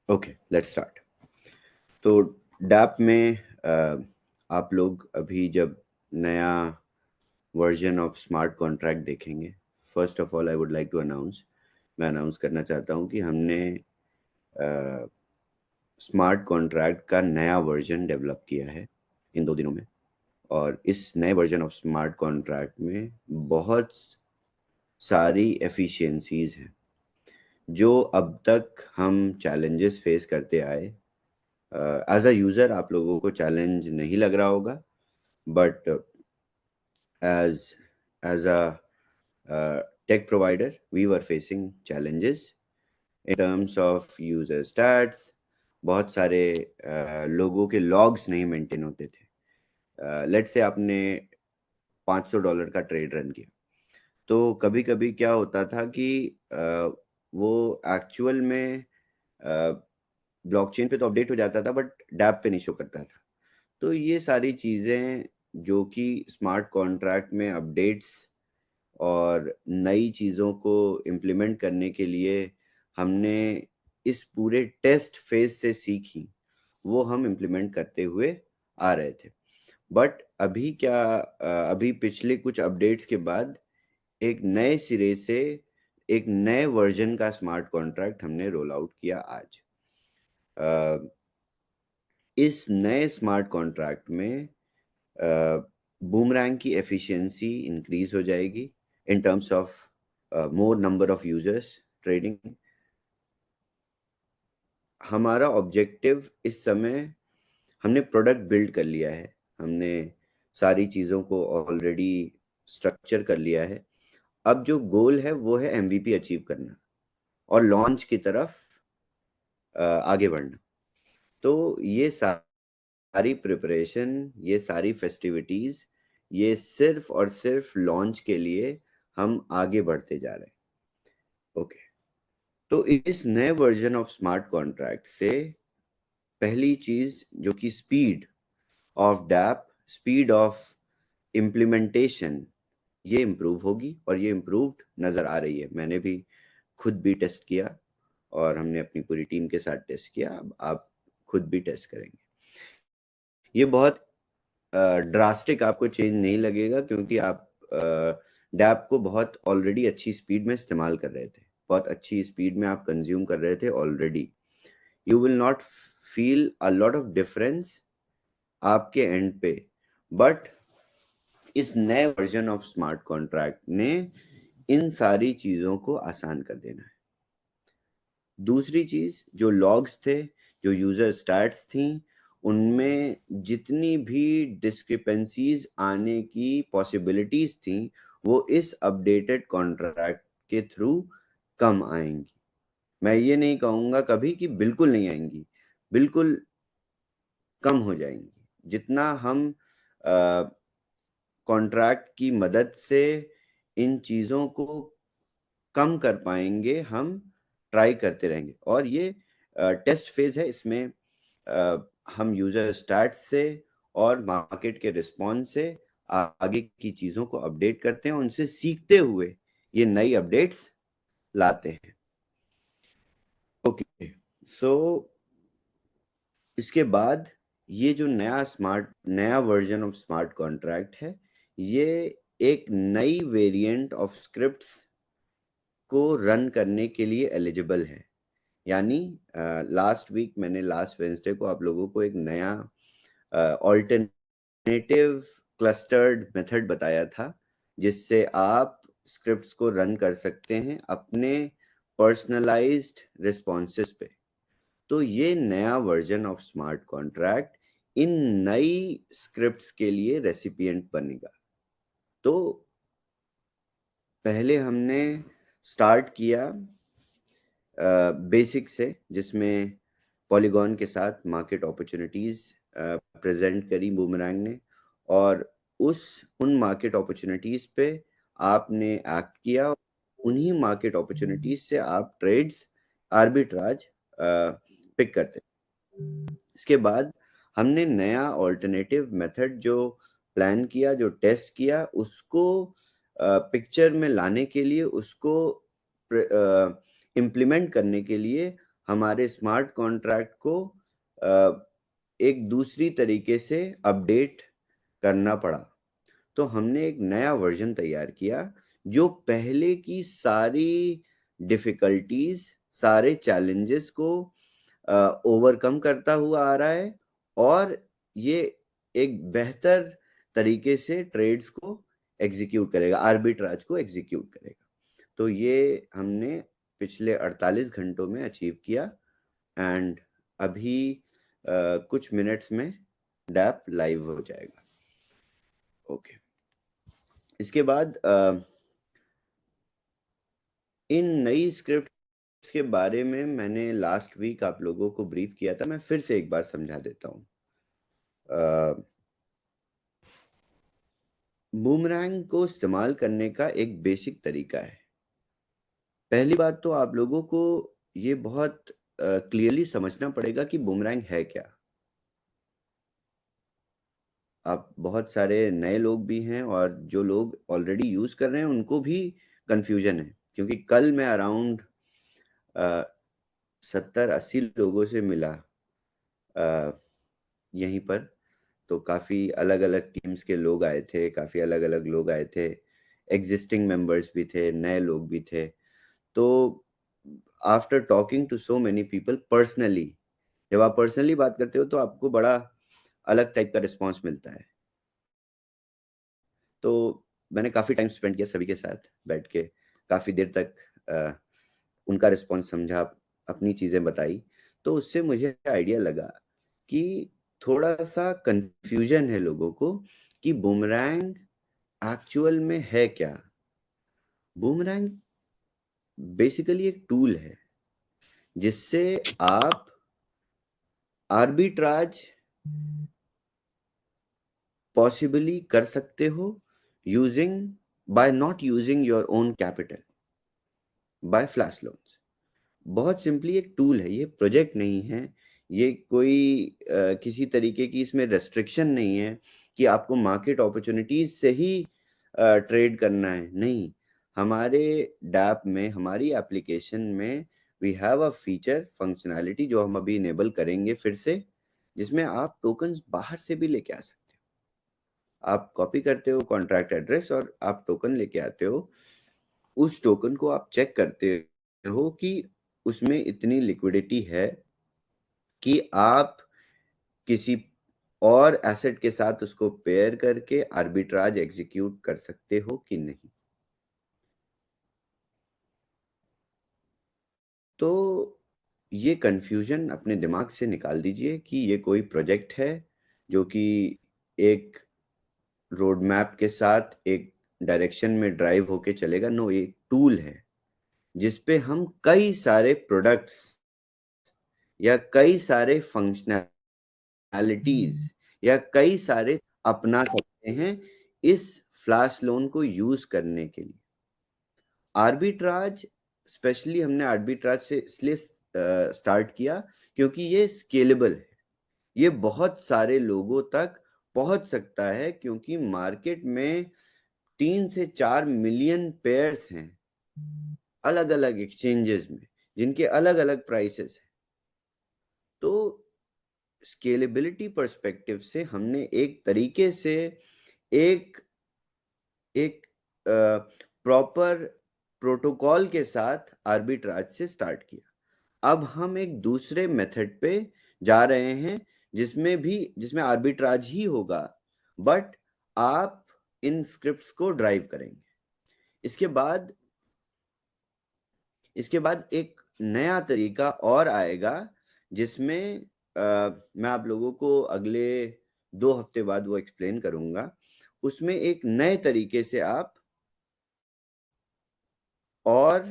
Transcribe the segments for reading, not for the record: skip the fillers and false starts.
Okay, let's start. तो dapp में आप लोग अभी जब नया वर्जन ऑफ स्मार्ट कॉन्ट्रैक्ट देखेंगे, first of all I would like to मैं अनाउंस करना चाहता हूँ कि हमने स्मार्ट कॉन्ट्रैक्ट का नया वर्जन डेवलप किया है इन 2 दिनों में। और इस नए वर्जन ऑफ स्मार्ट कॉन्ट्रैक्ट में बहुत सारी एफिशिएंसीज हैं जो अब तक हम चैलेंजेस फेस करते आए। एज अ यूज़र आप लोगों को चैलेंज नहीं लग रहा होगा, but as as a tech provider we were facing challenges in terms of user stats। बहुत सारे लोगों के लॉग्स नहीं मेंटेन होते थे। लेट्स से आपने $500 का ट्रेड रन किया, तो कभी कभी क्या होता था कि वो एक्चुअल में ब्लॉकचेन पे तो अपडेट हो जाता था बट डैप पे नहीं शो करता था। तो ये सारी चीज़ें जो कि स्मार्ट कॉन्ट्रैक्ट में अपडेट्स और नई चीज़ों को इम्प्लीमेंट करने के लिए हमने इस पूरे टेस्ट फेज से सीखी, वो हम इम्प्लीमेंट करते हुए आ रहे थे। बट अभी पिछले कुछ अपडेट्स के बाद एक नए सिरे से एक नए वर्जन का स्मार्ट कॉन्ट्रैक्ट हमने रोल आउट किया आज। इस नए स्मार्ट कॉन्ट्रैक्ट में बूमरैंग की एफिशिएंसी इंक्रीज हो जाएगी in terms of more number of users trading। हमारा ऑब्जेक्टिव इस समय, हमने प्रोडक्ट बिल्ड कर लिया है, हमने सारी चीज़ों को ऑलरेडी स्ट्रक्चर कर लिया है। अब जो गोल है वो है एमवीपी अचीव करना और लॉन्च की तरफ आगे बढ़ना। तो ये सारी प्रिपरेशन, ये सारी फेस्टिविटीज, ये सिर्फ और सिर्फ लॉन्च के लिए हम आगे बढ़ते जा रहे हैं। ओके, तो इस नए वर्जन ऑफ स्मार्ट कॉन्ट्रैक्ट से पहली चीज जो कि speed of dapp, speed of implementation, ये इम्प्रूव होगी और ये इम्प्रूव्ड नज़र आ रही है। मैंने भी खुद भी टेस्ट किया और हमने अपनी पूरी टीम के साथ टेस्ट किया। अब आप खुद भी टेस्ट करेंगे। ये बहुत ड्रास्टिक आपको चेंज नहीं लगेगा क्योंकि आप डैप को बहुत ऑलरेडी अच्छी स्पीड में इस्तेमाल कर रहे थे, बहुत अच्छी स्पीड में आप कंज्यूम कर रहे थे already. You will not feel a lot of difference आपके एंड पे, बट इस नए वर्जन ऑफ स्मार्ट कॉन्ट्रैक्ट ने इन सारी चीज़ों को आसान कर देना है। दूसरी चीज़, जो लॉग्स थे, जो यूज़र स्टैट्स थी, उनमें जितनी भी डिस्क्रिपेंसीज आने की पॉसिबिलिटीज थी वो इस अपडेटेड कॉन्ट्रैक्ट के थ्रू कम आएंगी। मैं ये नहीं कहूँगा कभी कि बिल्कुल नहीं आएंगी, बिल्कुल कम हो जाएंगी। जितना हम कॉन्ट्रैक्ट की मदद से इन चीज़ों को कम कर पाएंगे, हम ट्राई करते रहेंगे। और ये टेस्ट फेज है, इसमें हम यूजर स्टैट्स से और मार्केट के रिस्पॉन्स से आगे की चीज़ों को अपडेट करते हैं, उनसे सीखते हुए ये नई अपडेट्स लाते हैं। ओके, सो इसके बाद ये जो नया वर्जन ऑफ स्मार्ट कॉन्ट्रैक्ट है, ये एक नई वेरिएंट ऑफ स्क्रिप्ट्स को रन करने के लिए एलिजिबल है। यानी लास्ट वीक मैंने लास्ट वेंसडे को आप लोगों को एक नया ऑल्टरनेटिव क्लस्टर्ड मेथड बताया था जिससे आप स्क्रिप्ट्स को रन कर सकते हैं अपने पर्सनलाइज्ड रिस्पॉन्सेस पे। तो ये नया version of smart contract in नई स्क्रिप्ट्स के लिए रेसिपिएंट बनेगा। तो पहले हमने स्टार्ट किया बेसिक से, जिसमें पॉलीगॉन के साथ मार्केट अपॉर्चुनिटीज प्रेजेंट करी बूमरैंग ने, और उन मार्केट अपॉर्चुनिटीज पे आपने एक्ट किया। उन्हीं मार्केट अपॉर्चुनिटीज से आप ट्रेड्स आर्बिट्राज पिक करते। इसके बाद हमने नया ऑल्टरनेटिव मेथड जो प्लान किया, जो टेस्ट किया, उसको पिक्चर में लाने के लिए, उसको इम्प्लीमेंट करने के लिए हमारे स्मार्ट कॉन्ट्रैक्ट को एक दूसरी तरीके से अपडेट करना पड़ा। तो हमने एक नया वर्जन तैयार किया जो पहले की सारी डिफिकल्टीज, सारे चैलेंजेस को ओवरकम करता हुआ आ रहा है और ये एक बेहतर तरीके से ट्रेड्स को एग्जीक्यूट करेगा, आर्बिट्राज को एग्जीक्यूट करेगा। तो ये हमने पिछले 48 घंटों में अचीव किया एंड अभी कुछ मिनट्स में डैप लाइव हो जाएगा। ओके, इसके बाद इन नई स्क्रिप्ट के बारे में मैंने लास्ट वीक आप लोगों को ब्रीफ किया था, मैं फिर से एक बार समझा देता हूँ। बूमरैंग को इस्तेमाल करने का एक बेसिक तरीका है। पहली बात तो आप लोगों को ये बहुत क्लियरली समझना पड़ेगा कि बूमरैंग है क्या। आप बहुत सारे नए लोग भी हैं और जो लोग ऑलरेडी यूज कर रहे हैं उनको भी कंफ्यूजन है, क्योंकि कल मैं अराउंड 70-80 लोगों से मिला यहीं पर। तो काफ़ी अलग अलग टीम्स के लोग आए थे, काफ़ी अलग अलग लोग आए थे, एग्जिस्टिंग मेंबर्स भी थे, नए लोग भी थे। तो after talking to so many people personally, जब आप पर्सनली बात करते हो तो आपको बड़ा अलग टाइप का रिस्पॉन्स मिलता है। तो मैंने काफ़ी टाइम स्पेंड किया सभी के साथ बैठ के, काफ़ी देर तक उनका रिस्पॉन्स समझा, अपनी चीज़ें बताई। तो उससे मुझे आइडिया लगा कि थोड़ा सा कंफ्यूजन है लोगों को कि बूमरैंग एक्चुअल में है क्या। बूमरैंग बेसिकली एक टूल है जिससे आप आर्बिट्राज पॉसिबली कर सकते हो using by not using your own capital, by flash loans. बहुत सिंपली एक टूल है, ये प्रोजेक्ट नहीं है, ये कोई किसी तरीके की इसमें रेस्ट्रिक्शन नहीं है कि आपको मार्केट अपॉर्चुनिटीज से ही ट्रेड करना है। नहीं, हमारे डैप में, हमारी एप्लीकेशन में we have a feature functionality जो हम अभी इनेबल करेंगे फिर से, जिसमें आप टोकन्स बाहर से भी लेके आ सकते हो। आप कॉपी करते हो कॉन्ट्रैक्ट एड्रेस और आप टोकन लेके आते हो। उस टोकन को आप चेक करते हो कि उसमें इतनी लिक्विडिटी है कि आप किसी और एसेट के साथ उसको पेयर करके आर्बिट्राज एग्जीक्यूट कर सकते हो कि नहीं। तो ये कंफ्यूजन अपने दिमाग से निकाल दीजिए कि ये कोई प्रोजेक्ट है जो कि एक रोड मैप के साथ एक डायरेक्शन में ड्राइव होके चलेगा। नो, ये टूल है जिसपे हम कई सारे प्रोडक्ट्स या कई सारे फंक्शनैलिटीज या कई सारे अपना सकते हैं इस फ्लैश लोन को यूज करने के लिए। आर्बिट्राज, स्पेशली हमने आर्बिट्राज से इसलिए स्टार्ट किया क्योंकि ये स्केलेबल है, ये बहुत सारे लोगों तक पहुंच सकता है, क्योंकि मार्केट में 3 से 4 मिलियन पेयर्स हैं अलग अलग एक्सचेंजेस में, जिनके अलग अलग प्राइसेस हैं। तो स्केलेबिलिटी पर्सपेक्टिव से हमने एक तरीके से एक एक प्रॉपर प्रोटोकॉल के साथ आर्बिट्राज से स्टार्ट किया। अब हम एक दूसरे मेथड पे जा रहे हैं जिसमें आर्बिट्राज ही होगा, बट आप इन स्क्रिप्ट्स को ड्राइव करेंगे। इसके बाद इसके बाद एक नया तरीका और आएगा जिसमें मैं आप लोगों को अगले 2 हफ्ते बाद वो एक्सप्लेन करूंगा। उसमें एक नए तरीके से आप और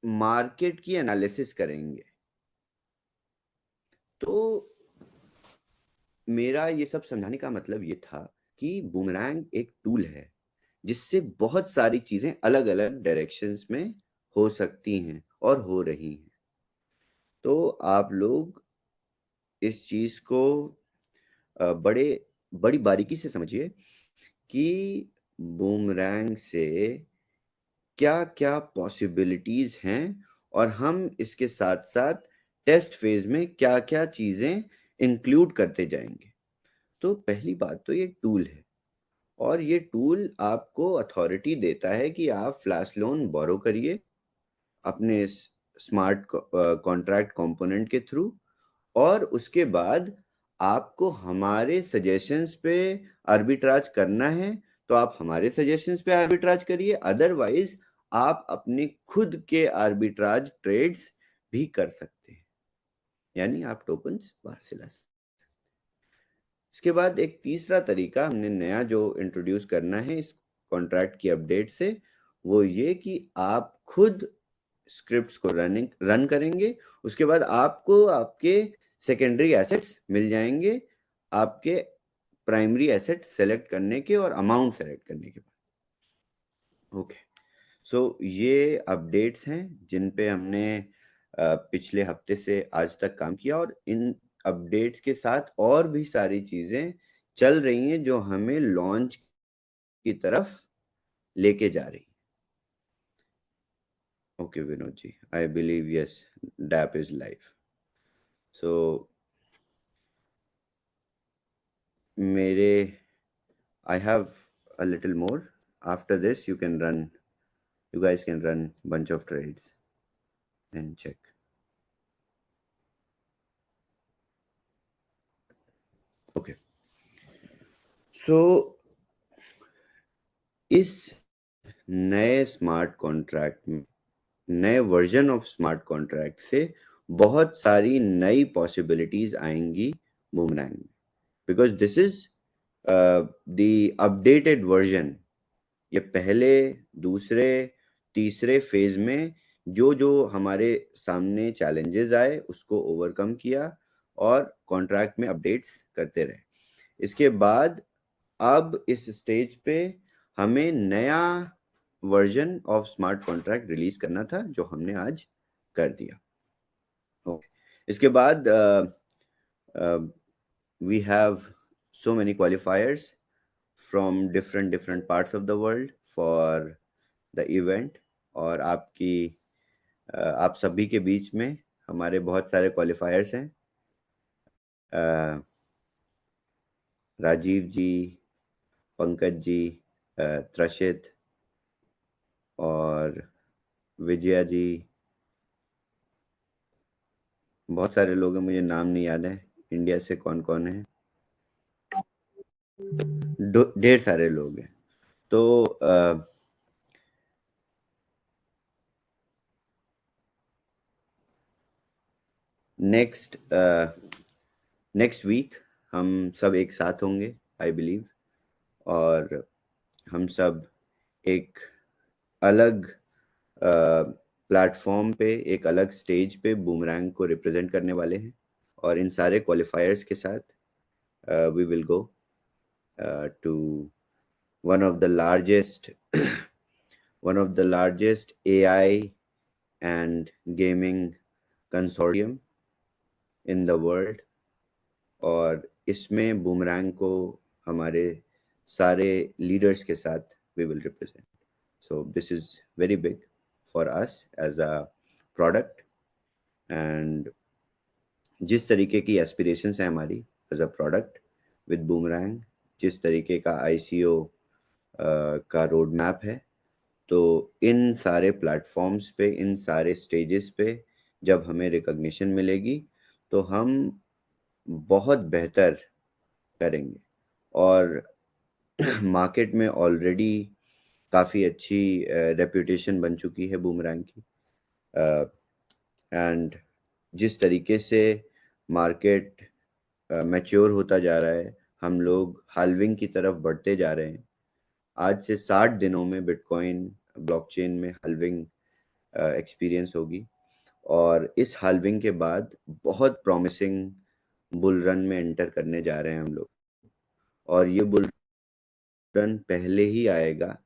मार्केट की एनालिसिस करेंगे। तो मेरा ये सब समझाने का मतलब ये था कि बूमरैंग एक टूल है जिससे बहुत सारी चीजें अलग अलग डायरेक्शंस में हो सकती हैं और हो रही हैं। तो आप लोग इस चीज को बड़े बड़ी बारीकी से समझिए कि बूमरैंग से क्या क्या पॉसिबिलिटीज हैं और हम इसके साथ साथ टेस्ट फेज में क्या क्या चीजें इंक्लूड करते जाएंगे। तो पहली बात तो ये टूल है, और ये टूल आपको अथॉरिटी देता है कि आप फ्लैश लोन बोरो करिए अपने स्मार्ट कॉन्ट्रैक्ट कंपोनेंट के थ्रू, और उसके बाद आपको हमारे सजेशंस पे आर्बिट्राज करना है तो आप हमारे सजेशंस पे आर्बिट्राज करिए, अदरवाइज आप अपने खुद के आर्बिट्राज ट्रेड्स भी कर सकते हैं, यानी आप टोकन्स बाहर से ला सकते हैं। इसके बाद एक तीसरा तरीका हमने नया जो इंट्रोड्यूस करना है इस कॉन्ट्रैक्ट की अपडेट से, वो ये कि आप खुद स्क्रिप्ट्स को रन करेंगे, उसके बाद आपको आपके सेकेंडरी एसेट्स मिल जाएंगे आपके प्राइमरी एसेट सेलेक्ट करने के और अमाउंट सेलेक्ट करने के बाद। ओके, सो ये अपडेट्स हैं जिन पे हमने पिछले हफ्ते से आज तक काम किया, और इन अपडेट्स के साथ और भी सारी चीजें चल रही हैं जो हमें लॉन्च की तरफ लेके जा रही। Okay Vinod ji, I believe yes, dap is live. So मेरे I have a little more. After this, you guys can run bunch of trades and check. Okay. So इस नए स्मार्ट कॉन्ट्रैक्ट में, नए वर्जन ऑफ स्मार्ट कॉन्ट्रैक्ट से बहुत सारी नई possibilities आएंगी बूमरैंग में, because this is the updated version. ये पहले, दूसरे, तीसरे फेज में जो जो हमारे सामने चैलेंजेस आए उसको ओवरकम किया और कॉन्ट्रैक्ट में अपडेट्स करते रहे। इसके बाद अब इस स्टेज पे हमें नया version of smart contract release करना था, जो हमने आज कर दिया। ओके, इसके बाद we have so many qualifiers from different parts of the world for the event, और आप सभी के बीच में हमारे बहुत सारे क्वालिफायर्स हैं। राजीव जी, पंकज जी, त्रशित और विजया जी, बहुत सारे लोग हैं, मुझे नाम नहीं याद है। इंडिया से कौन कौन है? ढेर सारे लोग हैं। तो नेक्स्ट वीक हम सब एक साथ होंगे आई बिलीव, और हम सब एक अलग प्लेटफॉर्म पे, एक अलग स्टेज पे बूमरैंग को रिप्रेजेंट करने वाले हैं, और इन सारे क्वालिफायर्स के साथ we will go to one of the largest one of the largest AI and gaming consortium in the world, और इसमें बूमरैंग को हमारे सारे लीडर्स के साथ we will represent. So this is very big for us as a product, and जिस तरीके की एस्पिरेशंस है हमारी as a product with boomerang, जिस तरीके का आईसीओ का रोड मैप है, तो इन सारे प्लेटफॉर्म्स पे, इन सारे स्टेजेस पे जब हमें रिकॉग्निशन मिलेगी तो हम बहुत बेहतर करेंगे। और मार्केट में ऑलरेडी काफ़ी अच्छी रेपुटेशन बन चुकी है बूमरैंग की, एंड जिस तरीके से मार्केट मैच्योर होता जा रहा है, हम लोग हाल्विंग की तरफ बढ़ते जा रहे हैं। आज से 60 दिनों में बिटकॉइन ब्लॉकचेन में हाल्विंग एक्सपीरियंस होगी, और इस हाल्विंग के बाद बहुत प्रॉमिसिंग बुल रन में एंटर करने जा रहे हैं हम लोग। और ये बुल रन पहले ही आएगा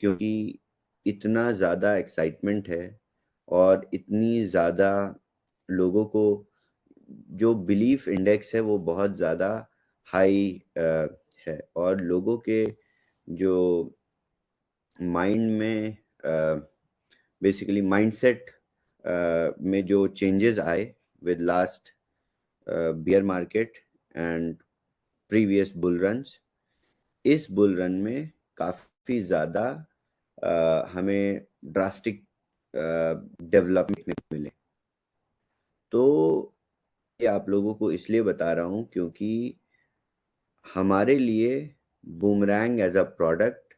क्योंकि इतना ज़्यादा एक्साइटमेंट है, और इतनी ज़्यादा लोगों को जो बिलीफ इंडेक्स है वो बहुत ज़्यादा हाई है, और लोगों के जो माइंड में बेसिकली माइंडसेट में जो चेंजेस आए with last beer market and previous bull runs, इस बुल रन में काफी ज्यादा हमें ड्रास्टिक डेवलपमेंट मिले। तो ये आप लोगों को इसलिए बता रहा हूँ क्योंकि हमारे लिए बूमरैंग एज अ प्रोडक्ट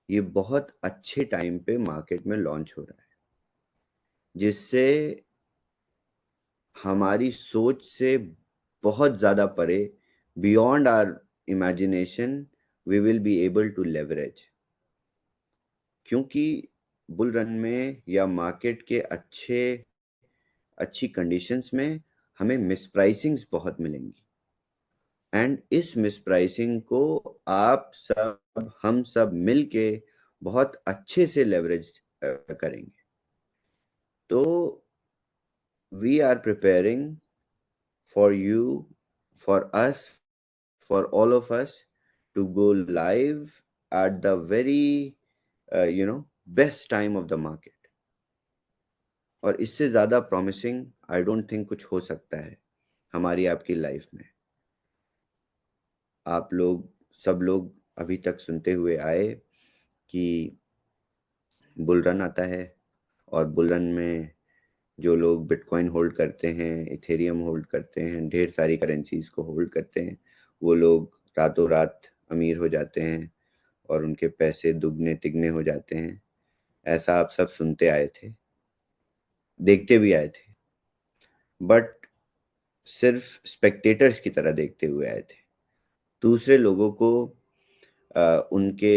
ये बहुत अच्छे टाइम पे मार्केट में लॉन्च हो रहा है, जिससे हमारी सोच से बहुत ज्यादा परे, beyond our imagination, we will be able to leverage. क्योंकि बुल रन में या मार्केट के अच्छी कंडीशंस में हमें मिसप्राइसिंग्स बहुत मिलेंगी, एंड इस मिसप्राइसिंग को आप सब हम सब मिलके बहुत अच्छे से लेवरेज करेंगे। तो we are preparing for you, for us, for all of us to go live at the very best time of the market। और इससे ज़्यादा प्रॉमिसिंग आई डोंट थिंक कुछ हो सकता है हमारी आपकी लाइफ में। आप लोग सब लोग अभी तक सुनते हुए आए कि बुल रन आता है, और बुल रन में जो लोग बिटकॉइन होल्ड करते हैं, इथेरियम होल्ड करते हैं, ढेर सारी करेंसीज को होल्ड करते हैं, वो लोग रातों रात अमीर हो जाते हैं और उनके पैसे दुगने तिगने हो जाते हैं। ऐसा आप सब सुनते आए थे, देखते भी आए थे, बट सिर्फ स्पेक्टेटर्स की तरह देखते हुए आए थे। दूसरे लोगों को उनके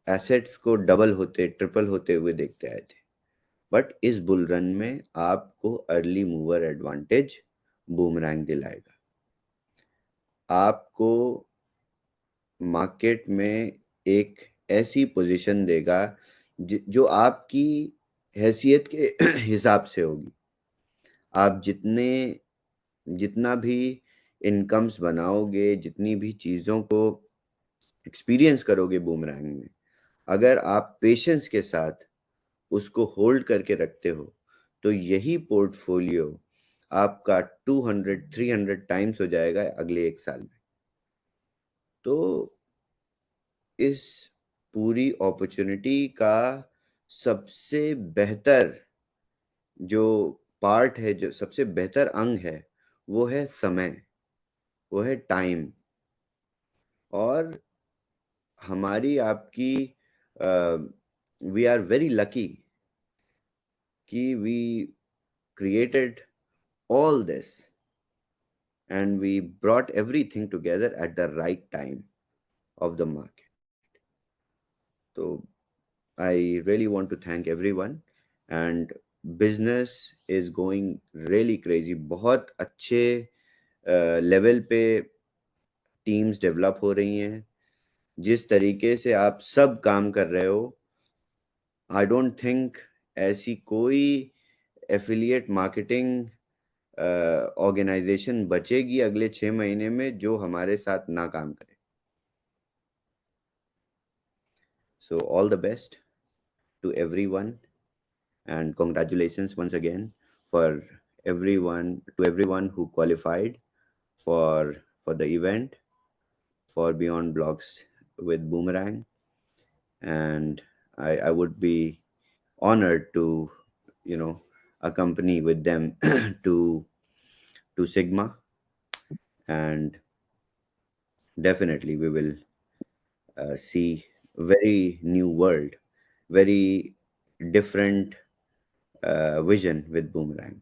एसेट्स को डबल होते ट्रिपल होते हुए देखते आए थे। बट इस बुल रन में आपको अर्ली मूवर एडवांटेज बूमरैंग दिलाएगा। आपको मार्केट में एक ऐसी पोजीशन देगा जो आपकी हैसियत के हिसाब से होगी। आप जितना भी इनकम्स बनाओगे, जितनी भी चीज़ों को एक्सपीरियंस करोगे बूमरैंग में, अगर आप पेशेंस के साथ उसको होल्ड करके रखते हो, तो यही पोर्टफोलियो आपका 200-300 टाइम्स हो जाएगा अगले 1 साल में। तो इस पूरी अपॉर्चुनिटी का सबसे बेहतर जो पार्ट है, जो सबसे बेहतर अंग है, वो है समय, वो है टाइम। और हमारी आपकी वी आर वेरी लकी कि we created all this and we brought everything together at the right time of the market. So I really want to thank everyone, and business is going really crazy। बहुत अच्छे level पे teams develop हो रही हैं। जिस तरीके से आप सब काम कर रहे हो, आई डोंट थिंक ऐसी कोई एफिलिएट मार्केटिंग ऑर्गेनाइजेशन बचेगी अगले 6 महीने में जो हमारे साथ ना काम करे। So all the best to everyone, and congratulations once again for everyone who qualified for the event for Beyond Blocks with Boomerang, and I would be honored to accompany with them to Sigma, and definitely we will see very new world, very different vision with Boomerang.